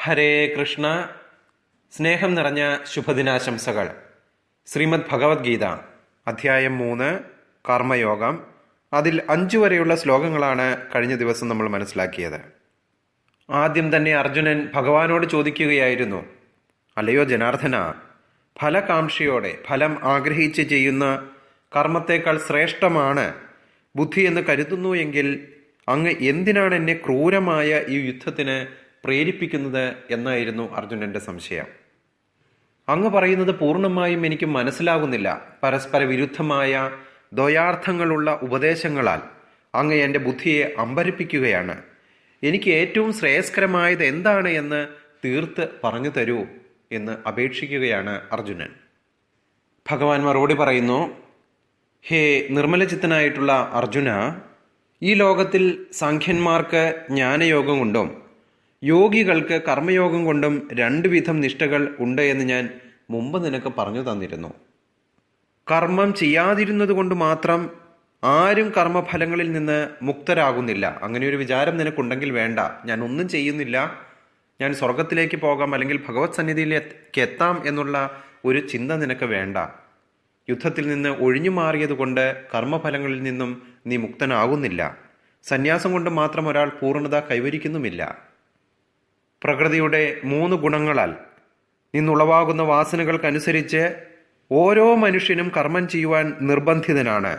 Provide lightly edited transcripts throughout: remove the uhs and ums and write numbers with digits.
ഹരേ കൃഷ്ണ. സ്നേഹം നിറഞ്ഞ ശുഭദിനാശംസകൾ. ശ്രീമദ് ഭഗവത്ഗീത അധ്യായം 3 കർമ്മയോഗം. അതിൽ 5 വരെയുള്ള ശ്ലോകങ്ങളാണ് കഴിഞ്ഞ ദിവസം നമ്മൾ മനസ്സിലാക്കിയത്. ആദ്യം തന്നെ അർജുനൻ ഭഗവാനോട് ചോദിക്കുകയായിരുന്നു, അല്ലയോ ജനാർദ്ദന, ഫലകാംക്ഷയോടെ ഫലം ആഗ്രഹിച്ച് ചെയ്യുന്ന കർമ്മത്തേക്കാൾ ശ്രേഷ്ഠമാണ് ബുദ്ധി എന്ന് കരുതുന്നു എങ്കിൽ അങ്ങ് എന്തിനാണ് എന്നെ ക്രൂരമായ ഈ യുദ്ധത്തിന് പ്രേരിപ്പിക്കുന്നത് എന്നായിരുന്നു അർജുനന്റെ സംശയം. അങ്ങ് പറയുന്നത് പൂർണ്ണമായും എനിക്ക് മനസ്സിലാകുന്നില്ല. പരസ്പര വിരുദ്ധമായ ദ്വയാർത്ഥങ്ങളുള്ള ഉപദേശങ്ങളാൽ അങ്ങ് എൻ്റെ ബുദ്ധിയെ അമ്പരിപ്പിക്കുകയാണ്. എനിക്ക് ഏറ്റവും ശ്രേയസ്കരമായത് എന്താണ് എന്ന് തീർത്ത് പറഞ്ഞു തരൂ എന്ന് അപേക്ഷിക്കുകയാണ് അർജുനൻ. ഭഗവാൻ മറുപടി പറയുന്നു, ഹേ നിർമ്മലചിത്തനായിട്ടുള്ള അർജുന, ഈ ലോകത്തിൽ സാഖ്യന്മാർക്ക് ജ്ഞാനയോഗം കൊണ്ടും യോഗികൾക്ക് കർമ്മയോഗം കൊണ്ടും 2 വിധം നിഷ്ഠകൾ ഉണ്ട് എന്ന് ഞാൻ മുമ്പ് നിനക്ക് പറഞ്ഞു തന്നിരുന്നു. കർമ്മം ചെയ്യാതിരുന്നത് കൊണ്ട് മാത്രം ആരും കർമ്മഫലങ്ങളിൽ നിന്ന് മുക്തരാകുന്നില്ല. അങ്ങനെ ഒരു വിചാരം നിനക്കുണ്ടെങ്കിൽ വേണ്ട. ഞാൻ ഒന്നും ചെയ്യുന്നില്ല, ഞാൻ സ്വർഗത്തിലേക്ക് പോകാം അല്ലെങ്കിൽ ഭഗവത് സന്നിധിയിലേക്ക് എത്താം എന്നുള്ള ഒരു ചിന്ത നിനക്ക് വേണ്ട. യുദ്ധത്തിൽ നിന്ന് ഒഴിഞ്ഞു മാറിയത് കൊണ്ട് കർമ്മഫലങ്ങളിൽ നിന്നും നീ മുക്തനാകുന്നില്ല. സന്യാസം കൊണ്ട് മാത്രം ഒരാൾ പൂർണ്ണത കൈവരിക്കുന്നുമില്ല. പ്രകൃതിയുടെ 3 ഗുണങ്ങളാൽ നിന്നുളവാകുന്ന വാസനകൾക്കനുസരിച്ച് ഓരോ മനുഷ്യനും കർമ്മം ചെയ്യുവാൻ നിർബന്ധിതനാണ്.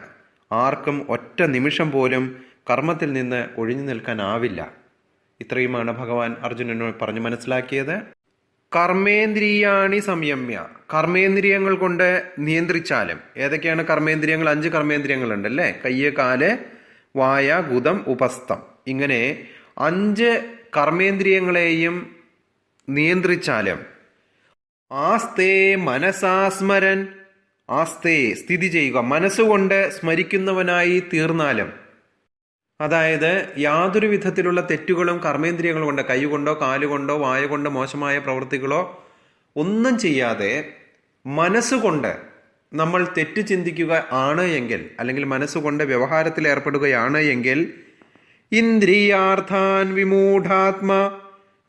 ആർക്കും ഒറ്റ നിമിഷം പോലും കർമ്മത്തിൽ നിന്ന് ഒഴിഞ്ഞു നിൽക്കാനാവില്ല. ഇത്രയുമാണ് ഭഗവാൻ അർജുനനോട് പറഞ്ഞു മനസ്സിലാക്കിയത്. കർമ്മേന്ദ്രിയാണി സംയമ്യ, കർമ്മേന്ദ്രിയങ്ങൾ കൊണ്ട് നിയന്ത്രിച്ചാലും. ഏതൊക്കെയാണ് കർമ്മേന്ദ്രിയങ്ങൾ? 5 കർമ്മേന്ദ്രിയങ്ങളുണ്ട് അല്ലേ? കയ്യ്, കാല്, വായ, ഗുദം, ഉപസ്ഥം. ഇങ്ങനെ 5 കർമ്മേന്ദ്രിയങ്ങളെയും നിയന്ത്രിച്ചാലും ആസ്തേ മനസാസ്മരൻ, ആസ്തേ സ്ഥിതി ചെയ്യുക, മനസ്സുകൊണ്ട് സ്മരിക്കുന്നവനായി തീർന്നാലും. അതായത് യാതൊരു വിധത്തിലുള്ള തെറ്റുകളും കർമ്മേന്ദ്രിയങ്ങൾ കൊണ്ട്, കൈകൊണ്ടോ കാലുകൊണ്ടോ വായ കൊണ്ടോ മോശമായ പ്രവൃത്തികളോ ഒന്നും ചെയ്യാതെ മനസ്സുകൊണ്ട് നമ്മൾ തെറ്റ് ചിന്തിക്കുക ആണ് എങ്കിൽ, അല്ലെങ്കിൽ മനസ്സുകൊണ്ട് വ്യവഹാരത്തിൽ ഏർപ്പെടുകയാണ് എങ്കിൽ, ഇന്ദ്രിയാർത്ഥാൻ വിമൂഢാത്മ,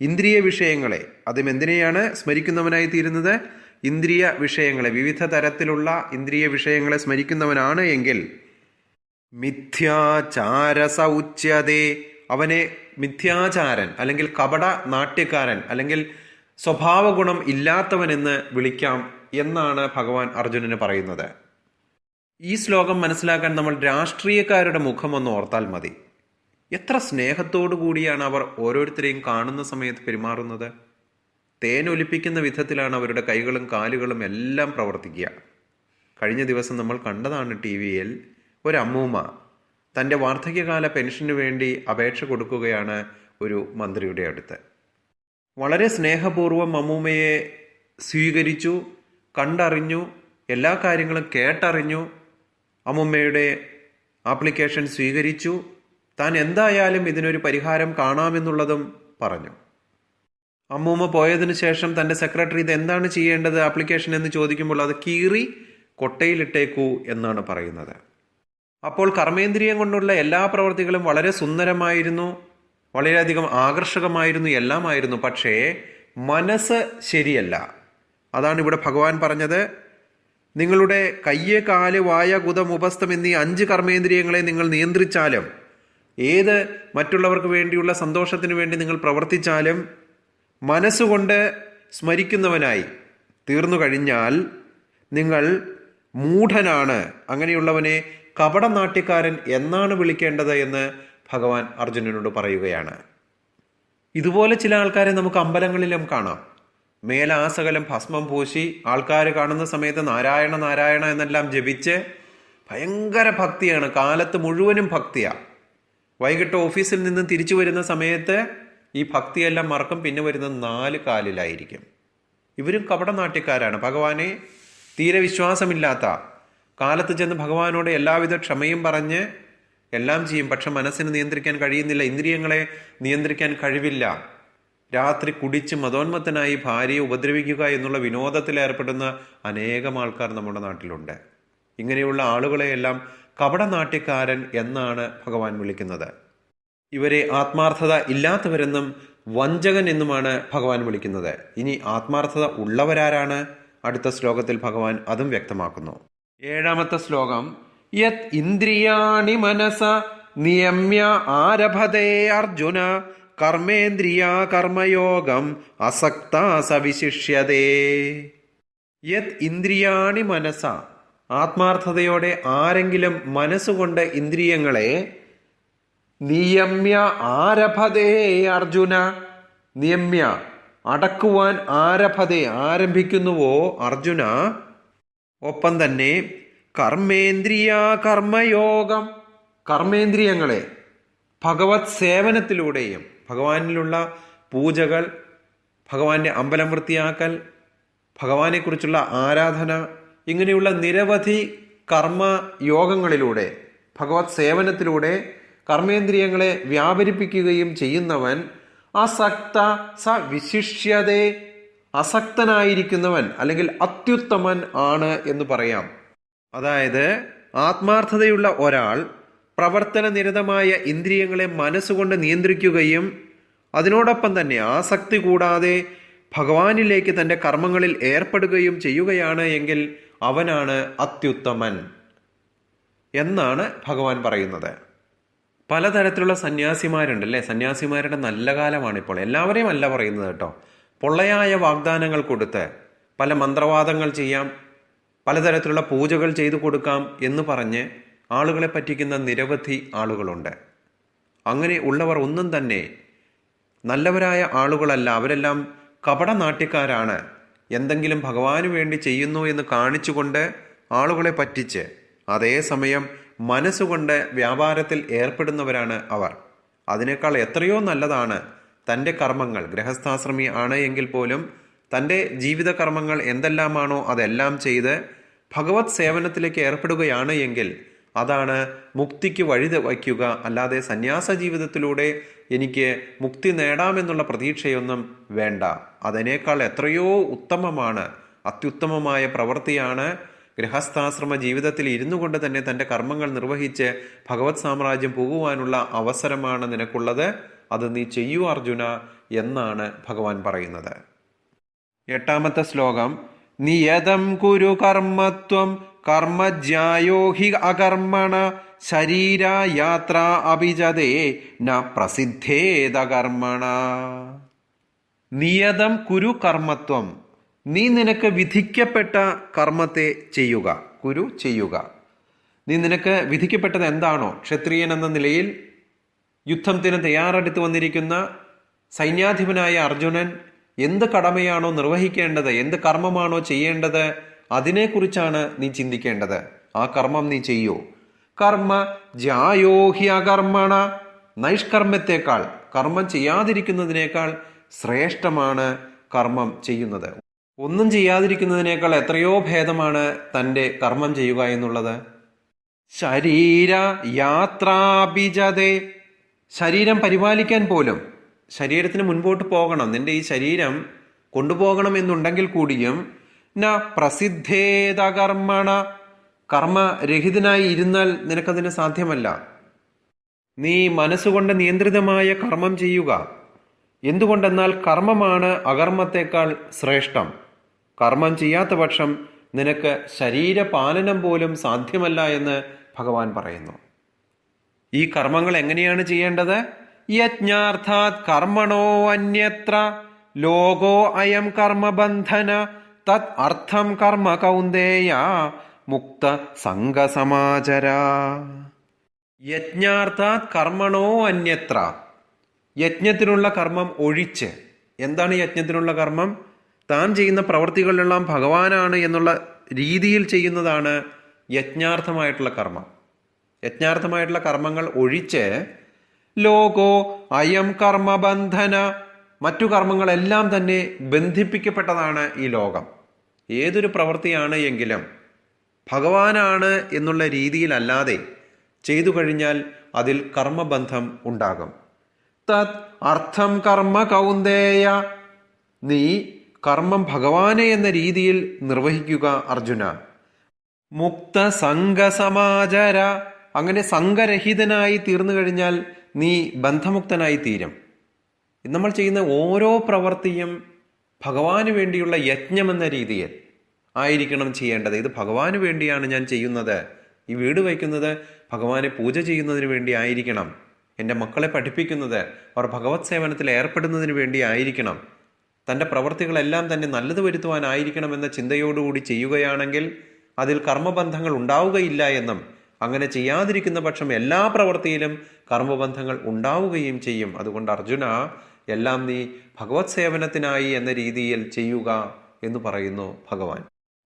ഇന്ദ്രിയ വിഷയങ്ങളെ, അതും എന്തിനെയാണ് സ്മരിക്കുന്നവനായി തീരുന്നത്? ഇന്ദ്രിയ വിഷയങ്ങളെ, വിവിധ തരത്തിലുള്ള ഇന്ദ്രിയ വിഷയങ്ങളെ സ്മരിക്കുന്നവനാണ് എങ്കിൽ മിഥ്യാചാരസ ഉച്യതേ, അവനെ മിഥ്യാചാരൻ അല്ലെങ്കിൽ കപട നാട്യക്കാരൻ അല്ലെങ്കിൽ സ്വഭാവ ഗുണം ഇല്ലാത്തവനെന്ന് വിളിക്കാം എന്നാണ് ഭഗവാൻ അർജുനന് പറയുന്നത്. ഈ ശ്ലോകം മനസ്സിലാക്കാൻ നമ്മൾ രാഷ്ട്രീയക്കാരുടെ മുഖം ഒന്ന് ഓർത്താൽ മതി. എത്ര സ്നേഹത്തോടു കൂടിയാണ് അവർ ഓരോരുത്തരെയും കാണുന്ന സമയത്ത് പെരുമാറുന്നത്. തേനൊലിപ്പിക്കുന്ന വിധത്തിലാണ് അവരുടെ കൈകളും കാലുകളും എല്ലാം പ്രവർത്തിക്കുക. കഴിഞ്ഞ ദിവസം നമ്മൾ കണ്ടതാണ് TV-യിൽ ഒരമ്മൂമ്മ തൻ്റെ വാർദ്ധക്യകാല പെൻഷന് വേണ്ടി അപേക്ഷ കൊടുക്കുകയാണ് ഒരു മന്ത്രിയുടെ അടുത്ത്. വളരെ സ്നേഹപൂർവ്വം അമ്മൂമ്മയെ സ്വീകരിച്ചു, കണ്ടറിഞ്ഞു, എല്ലാ കാര്യങ്ങളും കേട്ടറിഞ്ഞു. അമ്മൂമ്മയുടെ ആപ്ലിക്കേഷൻ സ്വീകരിച്ചു. താൻ എന്തായാലും ഇതിനൊരു പരിഹാരം കാണാമെന്നുള്ളതും പറഞ്ഞു. അമ്മൂമ്മ പോയതിനു ശേഷം തൻ്റെ സെക്രട്ടറി ഇത് എന്താണ് ചെയ്യേണ്ടത് ആപ്ലിക്കേഷൻ എന്ന് ചോദിക്കുമ്പോൾ അത് കീറി കൊട്ടയിലിട്ടേക്കൂ എന്നാണ് പറയുന്നത്. അപ്പോൾ കർമ്മേന്ദ്രിയം കൊണ്ടുള്ള എല്ലാ പ്രവൃത്തികളും വളരെ സുന്ദരമായിരുന്നു, വളരെയധികം ആകർഷകമായിരുന്നു, എല്ലാമായിരുന്നു. പക്ഷേ മനസ്സ് ശരിയല്ല. അതാണ് ഇവിടെ ഭഗവാൻ പറഞ്ഞത്. നിങ്ങളുടെ കയ്യ്, കാല്, വായ, ഗുദം, ഉപസ്ഥം എന്നീ 5 കർമ്മേന്ദ്രിയങ്ങളെ നിങ്ങൾ നിയന്ത്രിച്ചാലും, ഏത് മറ്റുള്ളവർക്ക് വേണ്ടിയുള്ള സന്തോഷത്തിന് വേണ്ടി നിങ്ങൾ പ്രവർത്തിച്ചാലും മനസ്സുകൊണ്ട് സ്മരിക്കുന്നവനായി തീർന്നു കഴിഞ്ഞാൽ നിങ്ങൾ മൂഢനാണ്. അങ്ങനെയുള്ളവനെ കപടനാട്യക്കാരൻ എന്നാണ് വിളിക്കേണ്ടത് എന്ന് ഭഗവാൻ അർജുനനോട് പറയുകയാണ്. ഇതുപോലെ ചില ആൾക്കാരെ നമുക്ക് അമ്പലങ്ങളിലും കാണാം. മേലാസകലം ഭസ്മം പൂശി ആൾക്കാർ കാണുന്ന സമയത്ത് നാരായണ നാരായണ എന്നെല്ലാം ജപിച്ച് ഭയങ്കര ഭക്തിയാണ്, കാലത്ത് മുഴുവനും ഭക്തിയാണ്. വൈകിട്ട് ഓഫീസിൽ നിന്ന് തിരിച്ചു വരുന്ന സമയത്ത് ഈ ഭക്തിയെല്ലാം മറക്കും. പിന്നെ വരുന്നത് 4 കാലിലായിരിക്കും. ഇവരും കപടനാട്യക്കാരാണ്. ഭഗവാനെ തീരെ വിശ്വാസമില്ലാത്ത, കാലത്ത് ചെന്ന് ഭഗവാനോട് എല്ലാവിധ ക്ഷമയും പറഞ്ഞ് എല്ലാം ചെയ്യും. പക്ഷെ മനസ്സിന് നിയന്ത്രിക്കാൻ കഴിയുന്നില്ല, ഇന്ദ്രിയങ്ങളെ നിയന്ത്രിക്കാൻ കഴിവില്ല. രാത്രി കുടിച്ച് മതോന്മത്തനായി ഭാര്യയെ ഉപദ്രവിക്കുക എന്നുള്ള വിനോദത്തിൽ ഏർപ്പെടുന്ന അനേകം ആൾക്കാർ നമ്മുടെ നാട്ടിലുണ്ട്. ഇങ്ങനെയുള്ള ആളുകളെയെല്ലാം കപടനാട്യക്കാരൻ എന്നാണ് ഭഗവാൻ വിളിക്കുന്നത്. ഇവരെ ആത്മാർത്ഥത ഇല്ലാത്തവരെന്നും വഞ്ചകൻ എന്നുമാണ് ഭഗവാൻ വിളിക്കുന്നത്. ഇനി ആത്മാർത്ഥത ഉള്ളവരാരാണ്? അടുത്ത ശ്ലോകത്തിൽ ഭഗവാൻ അതും വ്യക്തമാക്കുന്നു. 7-ാമത്തെ ശ്ലോകം. യത് ഇന്ദ്രിയാണി മനസ നിയമ്യ ആരഭതേ അർജുന കർമ്മേന്ദ്രിയ കർമ്മയോഗം അസക്ത സവിശിഷ്യതേ. യത് ഇന്ദ്രിയാണി മനസ, ആത്മാർത്ഥതയോടെ ആരെങ്കിലും മനസ്സുകൊണ്ട് ഇന്ദ്രിയങ്ങളെ നിയമ്യ ആരഭതേ അർജുന, നിയമ്യ അടക്കുവാൻ, ആരഭതേ ആരംഭിക്കുന്നുവോ അർജുന, ഒപ്പം തന്നെ കർമ്മേന്ദ്രിയ കർമ്മയോഗം, കർമ്മേന്ദ്രിയങ്ങളെ ഭഗവത് സേവനത്തിലൂടെയും, ഭഗവാനിലുള്ള പൂജകൾ, ഭഗവാന്റെ അമ്പലം വൃത്തിയാക്കൽ, ഭഗവാനെക്കുറിച്ചുള്ള ആരാധന, ഇങ്ങനെയുള്ള നിരവധി കർമ്മയോഗങ്ങളിലൂടെ, ഭഗവത് സേവനത്തിലൂടെ കർമ്മേന്ദ്രിയങ്ങളെ വ്യാപരിപ്പിക്കുകയും ചെയ്യുന്നവൻ അസക്ത സ വിശിഷ്യതേ, അസക്തനായിരിക്കുന്നവൻ അല്ലെങ്കിൽ അത്യുത്തമൻ ആണ് എന്ന് പറയാം. അതായത് ആത്മാർത്ഥതയുള്ള ഒരാൾ പ്രവർത്തന നിരതമായ ഇന്ദ്രിയങ്ങളെ മനസ്സുകൊണ്ട് നിയന്ത്രിക്കുകയും അതിനോടൊപ്പം തന്നെ ആസക്തി കൂടാതെ ഭഗവാനിലേക്ക് തൻ്റെ കർമ്മങ്ങളിൽ ഏർപ്പെടുകയും ചെയ്യുകയാണ് എങ്കിൽ അവനാണ് അത്യുത്തമൻ എന്നാണ് ഭഗവാൻ പറയുന്നത്. പലതരത്തിലുള്ള സന്യാസിമാരുണ്ടല്ലേ, സന്യാസിമാരുടെ നല്ല കാലമാണിപ്പോൾ. എല്ലാവരെയും അല്ല പറയുന്നത് കേട്ടോ. പൊള്ളയായ വാഗ്ദാനങ്ങൾ കൊടുത്ത് പല മന്ത്രവാദങ്ങൾ ചെയ്യാം, പലതരത്തിലുള്ള പൂജകൾ ചെയ്തു കൊടുക്കാം എന്ന് പറഞ്ഞ് ആളുകളെ പറ്റിക്കുന്ന നിരവധി ആളുകളുണ്ട്. അങ്ങനെ ഉള്ളവർ ഒന്നും തന്നെ നല്ലവരായ ആളുകളല്ല. അവരെല്ലാം കപടനാട്യക്കാരാണ്. എന്തെങ്കിലും ഭഗവാന് വേണ്ടി ചെയ്യുന്നു എന്ന് കാണിച്ചുകൊണ്ട് ആളുകളെ പറ്റിച്ച് അതേസമയം മനസ്സുകൊണ്ട് വ്യാപാരത്തിൽ ഏർപ്പെടുന്നവരാണ് അവർ. അതിനേക്കാൾ എത്രയോ നല്ലതാണ് തൻ്റെ കർമ്മങ്ങൾ, ഗൃഹസ്ഥാശ്രമി ആണ് എങ്കിൽ പോലും തൻ്റെ ജീവിത കർമ്മങ്ങൾ എന്തെല്ലാമാണോ അതെല്ലാം ചെയ്ത് ഭഗവത് സേവനത്തിലേക്ക് ഏർപ്പെടുകയാണ് എങ്കിൽ അതാണ് മുക്തിക്ക് വഴി വയ്ക്കുക. അല്ലാതെ സന്യാസ ജീവിതത്തിലൂടെ എനിക്ക് മുക്തി നേടാമെന്നുള്ള പ്രതീക്ഷയൊന്നും വേണ്ട. അതിനേക്കാൾ എത്രയോ ഉത്തമമാണ്, അത്യുത്തമമായ പ്രവൃത്തിയാണ് ഗൃഹസ്ഥാശ്രമ ജീവിതത്തിൽ ഇരുന്നു കൊണ്ട് തന്നെ തൻ്റെ കർമ്മങ്ങൾ നിർവഹിച്ച് ഭഗവത് സാമ്രാജ്യം പോകുവാനുള്ള അവസരമാണ് നിനക്കുള്ളത്. അത് നീ ചെയ്യൂ അർജുന എന്നാണ് ഭഗവാൻ പറയുന്നത്. 8-ാമത്തെ ശ്ലോകം. നിയതം കുരു കർമ്മത്വം കർമ്മജ്യായോ ഹി അകർമ്മണ ശരീര യാത്ര അഭിജതേ ന പ്രസിദ്ധേത കർമ്മണ. നിയതം കുരു കർമ്മത്വം, നീ നിനക്ക് വിധിക്കപ്പെട്ട കർമ്മത്തെ ചെയ്യുക. കുരു ചെയ്യുക. നീ നിനക്ക് വിധിക്കപ്പെട്ടത് എന്താണോ, ക്ഷത്രിയൻ എന്ന നിലയിൽ യുദ്ധത്തിന് തയ്യാറെടുത്ത് വന്നിരിക്കുന്ന സൈന്യാധിപനായ അർജുനൻ എന്ത് കടമയാണോ നിർവഹിക്കേണ്ടത്, എന്ത് കർമ്മമാണോ ചെയ്യേണ്ടത്, അതിനെക്കുറിച്ചാണ് നീ ചിന്തിക്കേണ്ടത്. ആ കർമ്മം നീ ചെയ്യൂ. കർമ്മ ജായോഹി അകർമ്മണ, നൈഷ്കർമ്മത്തെക്കാൾ, കർമ്മം ചെയ്യാതിരിക്കുന്നതിനേക്കാൾ ശ്രേഷ്ഠമാണ് കർമ്മം ചെയ്യുന്നത്. ഒന്നും ചെയ്യാതിരിക്കുന്നതിനേക്കാൾ എത്രയോ ഭേദമാണ് തൻ്റെ കർമ്മം ചെയ്യുക എന്നുള്ളത്. ശരീര യാത്രാഭിജതേ, ശരീരം പരിപാലിക്കാൻ പോലും, ശരീരത്തിന് മുൻപോട്ട് പോകണം, നിന്റെ ഈ ശരീരം കൊണ്ടുപോകണം എന്നുണ്ടെങ്കിൽ കൂടിയും ന പ്രസിദ്ധേത കർമ്മണ, കർമ്മരഹിതനായി ഇരുന്നാൽ നിനക്കതിന് സാധ്യമല്ല. നീ മനസ്സുകൊണ്ട് നിയന്ത്രിതമായ കർമ്മം ചെയ്യുക. എന്തുകൊണ്ടെന്നാൽ കർമ്മമാണ് അകർമ്മത്തെക്കാൾ ശ്രേഷ്ഠം. കർമ്മം ചെയ്യാത്ത പക്ഷം നിനക്ക് ശരീരപാലനം പോലും സാധ്യമല്ല എന്ന് ഭഗവാൻ പറയുന്നു. ഈ കർമ്മങ്ങൾ എങ്ങനെയാണ് ചെയ്യേണ്ടത്? യജ്ഞാർത്ഥാത് കർമ്മണോ അന്യത്ര ലോകോ അയം കർമ്മബന്ധന തത് അർത്ഥം കർമ്മ കൗന്ദേയ മുക്ത സംഘസമാചര. യജ്ഞാർത്ഥാത് കർമ്മണോ അന്യത്ര, യജ്ഞത്തിനുള്ള കർമ്മം ഒഴിച്ച്. എന്താണ് യജ്ഞത്തിനുള്ള കർമ്മം? താൻ ചെയ്യുന്ന പ്രവൃത്തികളിലെല്ലാം ഭഗവാനാണ് എന്നുള്ള രീതിയിൽ ചെയ്യുന്നതാണ് യജ്ഞാർത്ഥമായിട്ടുള്ള കർമ്മം. യജ്ഞാർത്ഥമായിട്ടുള്ള കർമ്മങ്ങൾ ഒഴിച്ച് ലോകോ അയം കർമ്മബന്ധന, മറ്റു കർമ്മങ്ങളെല്ലാം തന്നെ ബന്ധിപ്പിക്കപ്പെട്ടതാണ് ഈ ലോകം. ഏതൊരു പ്രവൃത്തിയാണ് എങ്കിലും ഭഗവാനാണ് എന്നുള്ള രീതിയിലല്ലാതെ ചെയ്തു കഴിഞ്ഞാൽ അതിൽ കർമ്മബന്ധം ഉണ്ടാകും. തത് അർത്ഥം കർമ്മ കൗന്ദേയ, നീ കർമ്മം ഭഗവാനെ എന്ന രീതിയിൽ നിർവഹിക്കുക അർജുന. മുക്ത സംഘസമാചര, അങ്ങനെ സംഘരഹിതനായി തീർന്നു കഴിഞ്ഞാൽ നീ ബന്ധമുക്തനായി തീരും. നമ്മൾ ചെയ്യുന്ന ഓരോ പ്രവൃത്തിയും ഭഗവാന് വേണ്ടിയുള്ള യജ്ഞമെന്ന രീതിയിൽ ആയിരിക്കണം ചെയ്യേണ്ടത്. ഇത് ഭഗവാന് വേണ്ടിയാണ് ഞാൻ ചെയ്യുന്നത്, ഈ വീട് വയ്ക്കുന്നത് ഭഗവാനെ പൂജ ചെയ്യുന്നതിന് വേണ്ടി ആയിരിക്കണം, എൻ്റെ മക്കളെ പഠിപ്പിക്കുന്നത് അവർ ഭഗവത് സേവനത്തിൽ ഏർപ്പെടുന്നതിന് വേണ്ടി ആയിരിക്കണം, തൻ്റെ പ്രവൃത്തികളെല്ലാം തന്നെ നല്ലത് വരുത്തുവാനായിരിക്കണം എന്ന ചിന്തയോടുകൂടി ചെയ്യുകയാണെങ്കിൽ അതിൽ കർമ്മബന്ധങ്ങൾ ഉണ്ടാവുകയില്ല എന്നും, അങ്ങനെ ചെയ്യാതിരിക്കുന്ന പക്ഷം എല്ലാ പ്രവൃത്തിയിലും കർമ്മബന്ധങ്ങൾ ഉണ്ടാവുകയും ചെയ്യും. അതുകൊണ്ട് അർജുന, എല്ലാം നീ ഭഗവത് സേവനത്തിനായി എന്ന രീതിയിൽ ചെയ്യുക എന്ന് പറയുന്നു ഭഗവാൻ.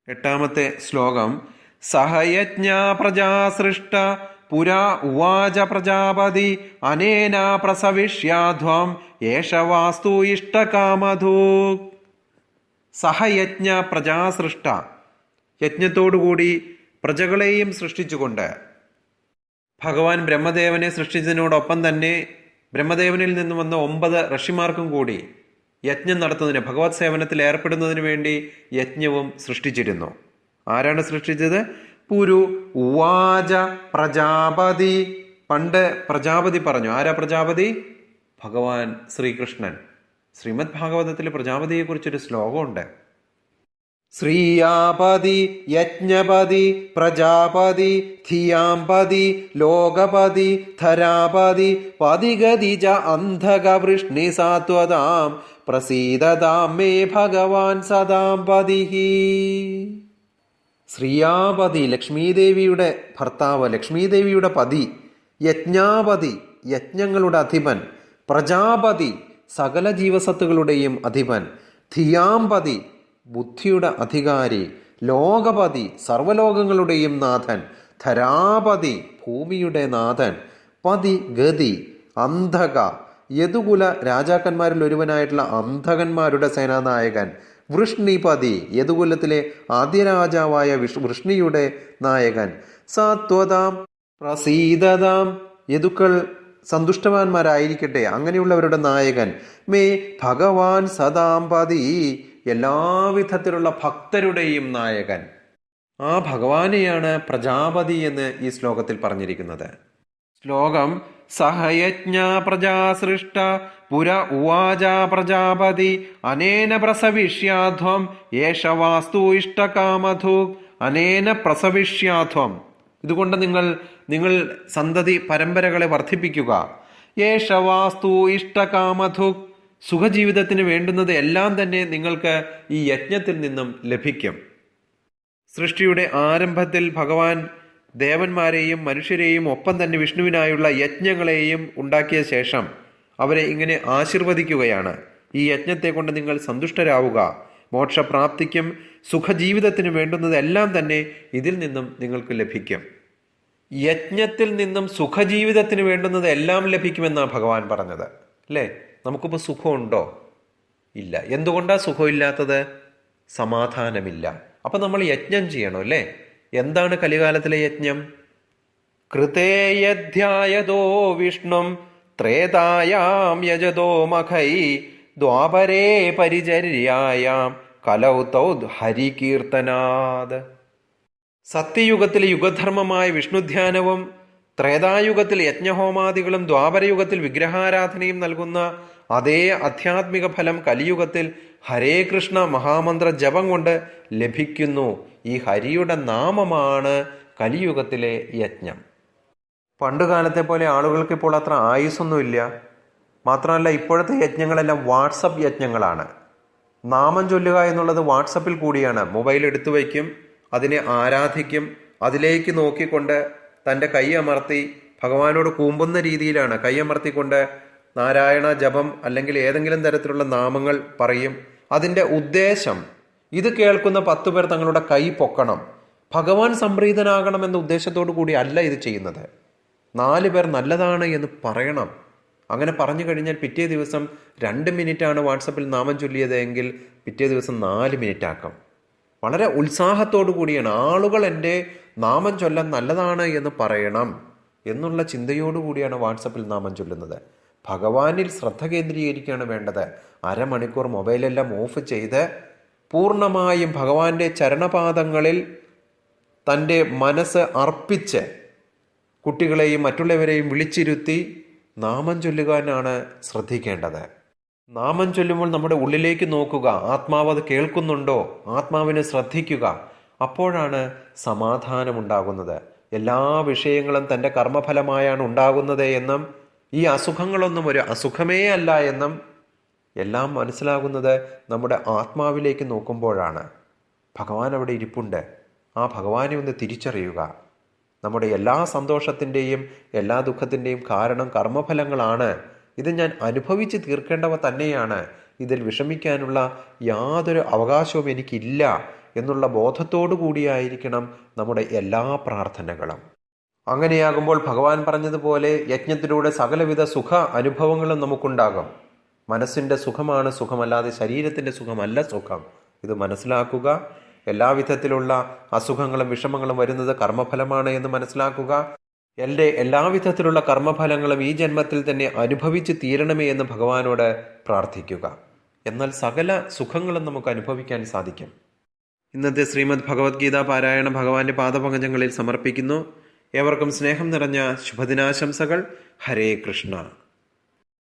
8ാമത്തെ ശ്ലോകം. സഹയജ്ഞ പ്രജാസൃഷ്ട പുരാ ഉവാച പ്രജാപതി അനേന പ്രസവിഷ്യാധ്വം യേഷ വാസ്തു ഇഷ്ടകാമധൂ. സഹയജ്ഞ പ്രജാസൃഷ്ട, യജ്ഞത്തോടുകൂടി പ്രജകളെയും സൃഷ്ടിച്ചുകൊണ്ട് ഭഗവാൻ ബ്രഹ്മദേവനെ സൃഷ്ടിച്ചതിനോടൊപ്പം തന്നെ ബ്രഹ്മദേവനിൽ നിന്ന് വന്ന 9 ഋഷിമാർക്കും കൂടി യജ്ഞം നടത്തുന്നതിന്, ഭഗവത് സേവനത്തിൽ ഏർപ്പെടുന്നതിന് വേണ്ടി യജ്ഞവും സൃഷ്ടിച്ചിരുന്നു. ആരാണ് സൃഷ്ടിച്ചത്? പുരു ഉവാച പ്രജാപതി. പണ്ട് പ്രജാപതി പറഞ്ഞു. ആരാ പ്രജാപതി? ഭഗവാൻ ശ്രീകൃഷ്ണൻ. ശ്രീമദ് ഭാഗവതത്തിൽ പ്രജാപതിയെക്കുറിച്ചൊരു ശ്ലോകമുണ്ട്. ശ്രീയാപതി യജ്ഞപതി പ്രജാപതി ധിയാംപതി ലോകപതി ധരാപതി പതിഗതിജ അന്ധക വൃഷ്ണി സാത്വതാം പ്രസീദതാം മേ ഭഗവാൻ സദാം പതിഹി. ശ്രീയാപതി, ലക്ഷ്മീദേവിയുടെ ഭർത്താവ്, ലക്ഷ്മീദേവിയുടെ പതി. യജ്ഞാപതി, യജ്ഞങ്ങളുടെ അധിപൻ. പ്രജാപതി, സകല ജീവസത്തുകളുടെയും അധിപൻ. ധിയാംപതി, ബുദ്ധിയുടെ അധികാരി. ലോകപതി, സർവലോകങ്ങളുടെയും നാഥൻ. ധരാപതി, ഭൂമിയുടെ നാഥൻ. പതി ഗതി, അന്ധക, യദുകുല രാജാക്കന്മാരിൽ ഒരുവനായിട്ടുള്ള അന്ധകന്മാരുടെ സേനാനായകൻ. വൃഷ്ണിപതി, യദുകുലത്തിലെ ആദ്യ രാജാവായ വൃഷ്ണിയുടെ നായകൻ. സാത്വതാം പ്രസീദതാം, യദുക്കൾ സന്തുഷ്ടവാന്മാരായിരിക്കട്ടെ അങ്ങനെയുള്ളവരുടെ നായകൻ. മേ ഭഗവാൻ സദാംപതി, എല്ലാവിധത്തിലുള്ള ഭക്തരുടെയും നായകൻ. ആ ഭഗവാനെയാണ് പ്രജാപതി എന്ന് ഈ ശ്ലോകത്തിൽ പറഞ്ഞിരിക്കുന്നത്. ശ്ലോകം. സഹയജ്ഞ പ്രജാസൃഷ്ട പുര ഉവാച പ്രജാപതി അനേന പ്രസവിഷ്യാധ്വം യേഷ വാസ്തു ഇഷ്ടകാമധു. അനേന പ്രസവിഷ്യാധ്വം, ഇതുകൊണ്ട് നിങ്ങൾ സന്തതി പരമ്പരകളെ വർദ്ധിപ്പിക്കുക. യേഷ വാസ്തു ഇഷ്ടകാമധു, സുഖജീവിതത്തിന് വേണ്ടുന്നത് എല്ലാം തന്നെ നിങ്ങൾക്ക് ഈ യജ്ഞത്തിൽ നിന്നും ലഭിക്കും. സൃഷ്ടിയുടെ ആരംഭത്തിൽ ഭഗവാൻ ദേവന്മാരെയും മനുഷ്യരെയും ഒപ്പം തന്നെ വിഷ്ണുവിനായുള്ള യജ്ഞങ്ങളെയും ഉണ്ടാക്കിയ ശേഷം അവരെ ഇങ്ങനെ ആശീർവദിക്കുകയാണ്. ഈ യജ്ഞത്തെ കൊണ്ട് നിങ്ങൾ സന്തുഷ്ടരാവുക, മോക്ഷപ്രാപ്തിക്കും സുഖജീവിതത്തിന് വേണ്ടുന്നതെല്ലാം തന്നെ ഇതിൽ നിന്നും നിങ്ങൾക്ക് ലഭിക്കും. യജ്ഞത്തിൽ നിന്നും സുഖജീവിതത്തിന് വേണ്ടുന്നത് എല്ലാം ലഭിക്കുമെന്നാണ് ഭഗവാൻ പറഞ്ഞത്. അല്ലേ? നമുക്കിപ്പോൾ സുഖമുണ്ടോ? ഇല്ല. എന്തുകൊണ്ടാണ് സുഖമില്ലാത്തത്? സമാധാനമില്ല. അപ്പം നമ്മൾ യജ്ഞം ചെയ്യണം, അല്ലേ? എന്താണ് കലികാലത്തിലെ യജ്ഞം? കൃതേയധ്യായതോ വിഷ്ണും ത്രേതായാം യജതോ മഖൈ ദ്വാപരേ പരിചര്യായാം കലൗ തൗ ഹരികീർത്തനാത്. സത്യയുഗത്തിൽ യുഗധർമ്മമായ വിഷ്ണുധ്യാനവും ത്രേതായുഗത്തിൽ യജ്ഞഹോമാദികളും ദ്വാപരയുഗത്തിൽ വിഗ്രഹാരാധനയും നൽകുന്ന അതേ ആധ്യാത്മിക ഫലം കലിയുഗത്തിൽ ഹരേ കൃഷ്ണ മഹാമന്ത്ര ജപം കൊണ്ട് ലഭിക്കുന്നു. ഈ ഹരിയുടെ നാമമാണ് കലിയുഗത്തിലെ യജ്ഞം. പണ്ടുകാലത്തെ പോലെ ആളുകൾക്ക് ഇപ്പോൾ അത്ര ആയുസ്സൊന്നുമില്ല. മാത്രമല്ല, ഇപ്പോഴത്തെ യജ്ഞങ്ങളെല്ലാം വാട്സപ്പ് യജ്ഞങ്ങളാണ്. നാമം ചൊല്ലുക എന്നുള്ളത് വാട്സപ്പിൽ കൂടിയാണ്. മൊബൈൽ എടുത്തു വയ്ക്കും, അതിനെ ആരാധിക്കും, അതിലേക്ക് നോക്കിക്കൊണ്ട് തൻ്റെ കൈ അമർത്തി ഭഗവാനോട് കൂമ്പുന്ന രീതിയിലാണ് കൈയമർത്തിക്കൊണ്ട് നാരായണ ജപം അല്ലെങ്കിൽ ഏതെങ്കിലും തരത്തിലുള്ള നാമങ്ങൾ പറയും. അതിൻ്റെ ഉദ്ദേശം ഇത് കേൾക്കുന്ന 10 പേർ തങ്ങളുടെ കൈ പൊക്കണം, ഭഗവാൻ സംപ്രീതനാകണം എന്ന ഉദ്ദേശത്തോടു കൂടി അല്ല ഇത് ചെയ്യുന്നത്. 4 പേർ നല്ലതാണ് എന്ന് പറയണം. അങ്ങനെ പറഞ്ഞു കഴിഞ്ഞാൽ പിറ്റേ ദിവസം 2 മിനിറ്റാണ് വാട്സപ്പിൽ നാമം ചൊല്ലിയത് എങ്കിൽ പിറ്റേ ദിവസം 4 മിനിറ്റ് ആക്കാം. വളരെ ഉത്സാഹത്തോടു കൂടിയാണ് ആളുകൾ എൻ്റെ നാമം ചൊല്ലാൻ നല്ലതാണ് എന്ന് പറയണം എന്നുള്ള ചിന്തയോടുകൂടിയാണ് വാട്സപ്പിൽ നാമം ചൊല്ലുന്നത്. ഭഗവാനിൽ ശ്രദ്ധ കേന്ദ്രീകരിക്കുകയാണ് വേണ്ടത്. അരമണിക്കൂർ മൊബൈലെല്ലാം ഓഫ് ചെയ്ത് പൂർണ്ണമായും ഭഗവാന്റെ ചരണപാദങ്ങളിൽ തൻ്റെ മനസ്സ് അർപ്പിച്ച് കുട്ടികളെയും മറ്റുള്ളവരെയും വിളിച്ചിരുത്തി നാമം ചൊല്ലുവാനാണ് ശ്രദ്ധിക്കേണ്ടത്. നാമം ചൊല്ലുമ്പോൾ നമ്മുടെ ഉള്ളിലേക്ക് നോക്കുക, ആത്മാവ് അത് കേൾക്കുന്നുണ്ടോ, ആത്മാവിനെ ശ്രദ്ധിക്കുക. അപ്പോഴാണ് സമാധാനമുണ്ടാകുന്നത്. എല്ലാ വിഷയങ്ങളും തൻ്റെ കർമ്മഫലമായാണ് ഉണ്ടാകുന്നത് എന്നും ഈ അസുഖങ്ങളൊന്നും ഒരു അസുഖമേ അല്ല എന്നും എല്ലാം മനസ്സിലാകുന്നത് നമ്മുടെ ആത്മാവിലേക്ക് നോക്കുമ്പോഴാണ്. ഭഗവാൻ അവിടെ ഇരിപ്പുണ്ട്. ആ ഭഗവാനെ ഒന്ന് തിരിച്ചറിയുക. നമ്മുടെ എല്ലാ സന്തോഷത്തിൻ്റെയും എല്ലാ ദുഃഖത്തിൻ്റെയും കാരണം കർമ്മഫലങ്ങളാണ്. ഇത് ഞാൻ അനുഭവിച്ച് തീർക്കേണ്ടവ തന്നെയാണ്. ഇതിൽ വിഷമിക്കാനുള്ള യാതൊരു അവകാശവും എനിക്കില്ല എന്നുള്ള ബോധത്തോടു കൂടിയായിരിക്കണം നമ്മുടെ എല്ലാ പ്രാർത്ഥനകളും. അങ്ങനെയാകുമ്പോൾ ഭഗവാൻ പറഞ്ഞതുപോലെ യജ്ഞത്തിലൂടെ സകലവിധ സുഖ അനുഭവങ്ങളും നമുക്കുണ്ടാകും. മനസ്സിൻ്റെ സുഖമാണ് സുഖമല്ലാതെ ശരീരത്തിൻ്റെ സുഖമല്ല സുഖം. ഇത് മനസ്സിലാക്കുക. എല്ലാവിധത്തിലുള്ള അസുഖങ്ങളും വിഷമങ്ങളും വരുന്നത് കർമ്മഫലമാണ് എന്ന് മനസ്സിലാക്കുക. എൻ്റെ എല്ലാവിധത്തിലുള്ള കർമ്മഫലങ്ങളും ഈ ജന്മത്തിൽ തന്നെ അനുഭവിച്ച് തീരണമേ എന്ന് ഭഗവാനോട് പ്രാർത്ഥിക്കുക. എന്നാൽ സകല സുഖങ്ങളും നമുക്ക് അനുഭവിക്കാൻ സാധിക്കും. ഇന്നത്തെ ശ്രീമദ് ഭഗവത്ഗീത പാരായണ ഭഗവാന്റെ പാദപങ്കജങ്ങളിൽ സമർപ്പിക്കുന്നു. ഏവർക്കും സ്നേഹം നിറഞ്ഞ ശുഭദിനാശംസകൾ. ഹരേ കൃഷ്ണ.